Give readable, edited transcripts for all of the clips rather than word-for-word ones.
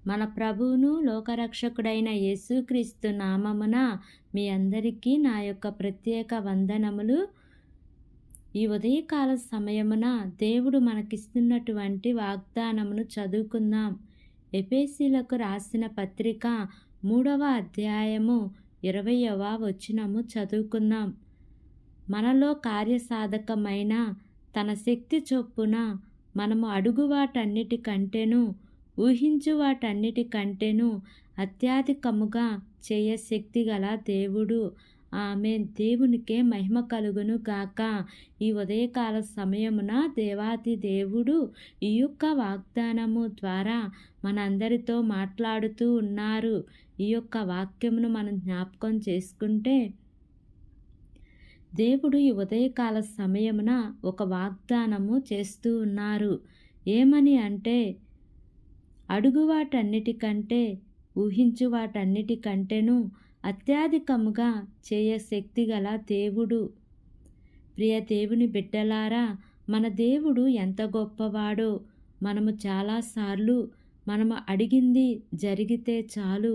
మన ప్రభువును లోకరక్షకుడైన యేసుక్రీస్తు నామమున మీ అందరికీ నా యొక్క ప్రత్యేక వందనములు. ఈ ఉదయకాల సమయమున దేవుడు మనకిస్తున్నటువంటి వాగ్దానమును చదువుకుందాం. ఎఫెసీయులకు రాసిన పత్రిక 3వ అధ్యాయము 20వ వచనము చదువుకుందాం. మనలో కార్యసాధకమైన తన శక్తి చొప్పున మనము అడుగు వాటన్నిటికంటేను ఊహించు వాటన్నిటికంటేను అత్యధికముగా చేయ శక్తి గల దేవుడు. ఆమేన్. దేవునికే మహిమ కలుగును గాక. ఈ ఉదయకాల సమయమున దేవాది దేవుడు ఈ యొక్క వాగ్దానము ద్వారా మనందరితో మాట్లాడుతూ ఉన్నారు. ఈ యొక్క వాక్యమును మనం జ్ఞాపకం చేసుకుంటే, దేవుడు ఈ ఉదయకాల సమయమున ఒక వాగ్దానము చేస్తూ ఉన్నారు. ఏమని అంటే, అడుగు వాటన్నిటికంటే ఊహించు వాటన్నిటికంటేను అత్యధికముగా చేయ శక్తి గల దేవుడు. ప్రియ దేవుని బిడ్డలారా, మన దేవుడు ఎంత గొప్పవాడో మనము చాలాసార్లు మనము అడిగింది జరిగితే చాలు,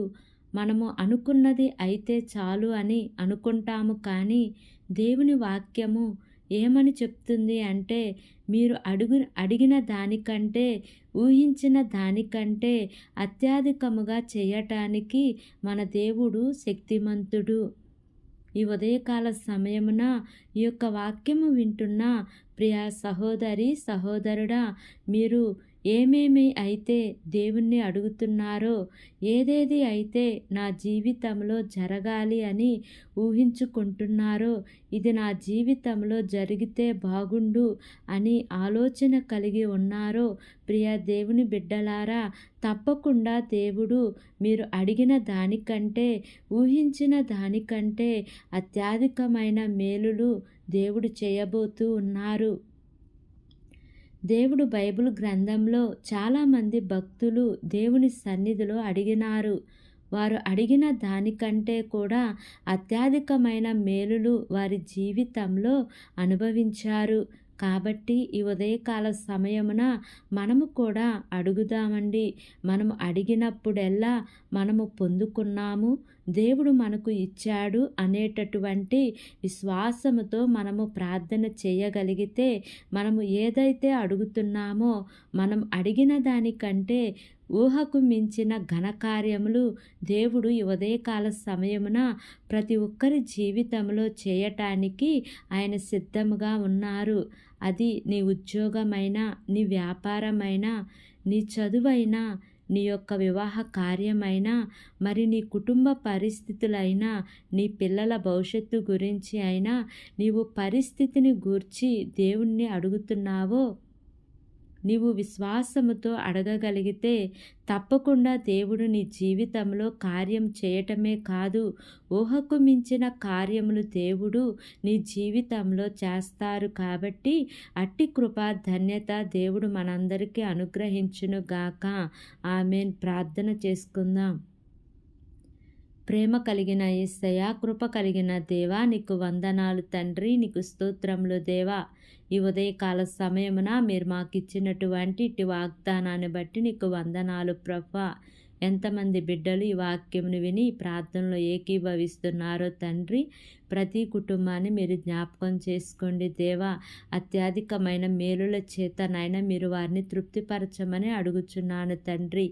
మనము అనుకున్నది అయితే చాలు అని అనుకుంటాము. కానీ దేవుని వాక్యము ఏమని చెప్తుంది అంటే, మీరు అడిగిన దానికంటే ఊహించిన దానికంటే అత్యధికముగా చేయటానికి మన దేవుడు శక్తిమంతుడు. ఈ ఉదయకాల సమయమున ఈ యొక్క వాక్యము వింటున్న ప్రియ సహోదరి సహోదరుడా, మీరు ఏమేమి అయితే దేవుణ్ణి అడుగుతున్నారో, ఏదేది అయితే నా జీవితంలో జరగాలి అని ఊహించుకుంటున్నారో, ఇది నా జీవితంలో జరిగితే బాగుండు అని ఆలోచన కలిగి ఉన్నారో, ప్రియ దేవుని బిడ్డలారా, తప్పకుండా దేవుడు మీరు అడిగిన దానికంటే ఊహించిన దానికంటే అత్యధికమైన మేలులు దేవుడు చేయబోతూ ఉన్నారు. దేవుడు బైబిల్ గ్రంథంలో చాలామంది భక్తులు దేవుని సన్నిధిలో అడిగినారు. వారు అడిగిన దానికంటే కూడా అత్యధికమైన మేలులు వారి జీవితంలో అనుభవించారు. కాబట్టి ఈ ఉదయకాల సమయమున మనము కూడా అడుగుదామండి. మనము అడిగినప్పుడెల్లా మనము పొందుకున్నాము, దేవుడు మనకు ఇచ్చాడు అనేటటువంటి విశ్వాసముతో మనము ప్రార్థన చేయగలిగితే, మనము ఏదైతే అడుగుతున్నామో మనం అడిగిన దానికంటే ఊహకు మించిన ఘనకార్యములు దేవుడు ఈ ఉదయకాల సమయమున ప్రతి ఒక్కరి జీవితంలో చేయటానికి ఆయన సిద్ధముగా ఉన్నారు. అది నీ ఉద్యోగమైనా, నీ వ్యాపారమైనా, నీ చదువైనా, నీ యొక్క వివాహ కార్యమైనా, మరి నీ కుటుంబ పరిస్థితులైనా, నీ పిల్లల భవిష్యత్తు గురించి అయినా, నీవు పరిస్థితిని గూర్చి దేవుణ్ణి అడుగుతున్నావో, నీవు విశ్వాసముతో అడగగలిగితే తప్పకుండా దేవుడు నీ జీవితంలో కార్యం చేయటమే కాదు, ఊహకు మించిన కార్యములు దేవుడు నీ జీవితంలో చేస్తారు. కాబట్టి అట్టి కృప ధన్యత దేవుడు మనందరికీ అనుగ్రహించునుగాక. ఆమేన్. ప్రార్థన చేసుకుందాం. ప్రేమ కలిగిన యేసయ్యా, కృప కలిగిన దేవా, నీకు వందనాలు తండ్రి, నీకు స్తోత్రములు దేవా. ఈ ఉదయకాల సమయమున మీరు మాకు ఇచ్చినటువంటి ఇటు వాగ్దానాన్ని బట్టి నీకు వందనాలు ప్రభా. ఎంతమంది బిడ్డలు ఈ వాక్యమును విని ఈ ప్రార్థనలో ఏకీభవిస్తున్నారో తండ్రి, ప్రతి కుటుంబాన్ని మీరు జ్ఞాపకం చేసుకోండి దేవా. అత్యధికమైన మేలుల చేత నాయన మీరు వారిని తృప్తిపరచమని అడుగుచున్నాను తండ్రి.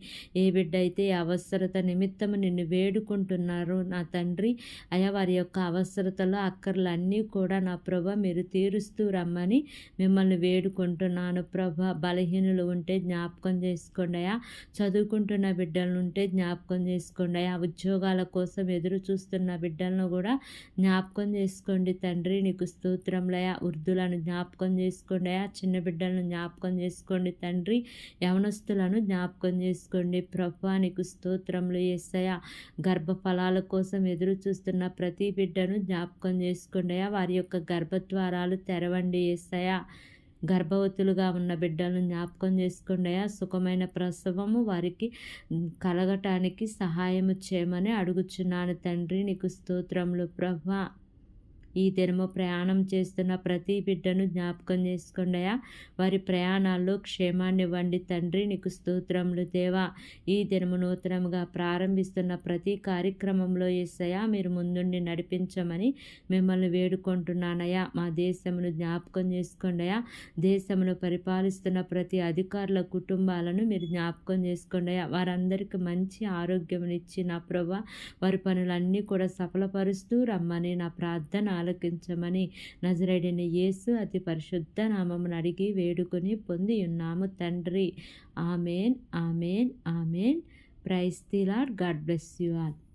ఏ బిడ్డ అయితే అవసరత నిమిత్తము నిన్ను వేడుకుంటున్నారో నా తండ్రి, అయా వారి యొక్క అవసరతలు అక్కర్లన్నీ కూడా నా ప్రభ మీరు తీరుస్తూ రమ్మని మిమ్మల్ని వేడుకుంటున్నాను ప్రభ. బలహీనులు ఉంటే జ్ఞాపకం చేసుకోండి అయా. చదువుకుంటున్న బిడ్డలను ఉంటే జ్ఞాపకం చేసుకోండి అయా. ఉద్యోగాల కోసం ఎదురు చూస్తున్న బిడ్డలను కూడా జ్ఞాపకం చేసుకోండి తండ్రి. నీకు స్తోత్రంలయా. వృద్ధులను జ్ఞాపకం చేసుకోండి అయా. చిన్న బిడ్డలను జ్ఞాపకం చేసుకోండి తండ్రి. యవనస్తులను జ్ఞాపకం చేసుకోండి ప్రభా. నీకు స్తోత్రములు యేసయ్యా. గర్భఫలాల కోసం ఎదురు చూస్తున్న ప్రతి బిడ్డను జ్ఞాపకం చేసుకోండి అయా. వారి యొక్క గర్భద్వారాలు తెరవండి యేసయ్యా. గర్భవతులుగా ఉన్న బిడ్డలను జ్ఞాపకం చేసుకోండి అయా. సుఖమైన ప్రసవము వారికి కలగటానికి సహాయము చేయమని అడుగుచున్నాను తండ్రి. నీకు స్తోత్రములు ప్రభా. ఈ దినము ప్రయాణం చేస్తున్న ప్రతి బిడ్డను జ్ఞాపకం చేసుకోండి అయ్యా. వారి ప్రయాణాల్లో క్షేమాన్నివ్వండి తండ్రి. నీకు స్తోత్రములు దేవా. ఈ దినము నూతనముగా ప్రారంభిస్తున్న ప్రతి కార్యక్రమంలో యేసయ్యా మీరు ముందుండి నడిపించమని మిమ్మల్ని వేడుకుంటున్నానయ్యా. మా దేశమును జ్ఞాపకం చేసుకోండి అయ్యా. దేశమును పరిపాలిస్తున్న ప్రతి అధికారుల కుటుంబాలను మీరు జ్ఞాపకం చేసుకోండి అయ్యా. వారందరికీ మంచి ఆరోగ్యమునిచ్చి నా ప్రభా వారి పనులన్నీ కూడా సఫలపరుస్తూ రమ్మని నా ప్రార్థన ఆలకించమని నజరేయుడైన యేసు అతి పరిశుద్ధ నామమును అడిగి వేడుకొని పొంది ఉన్నాము తండ్రి. Amen, amen, amen. Praise the lord. God bless you all.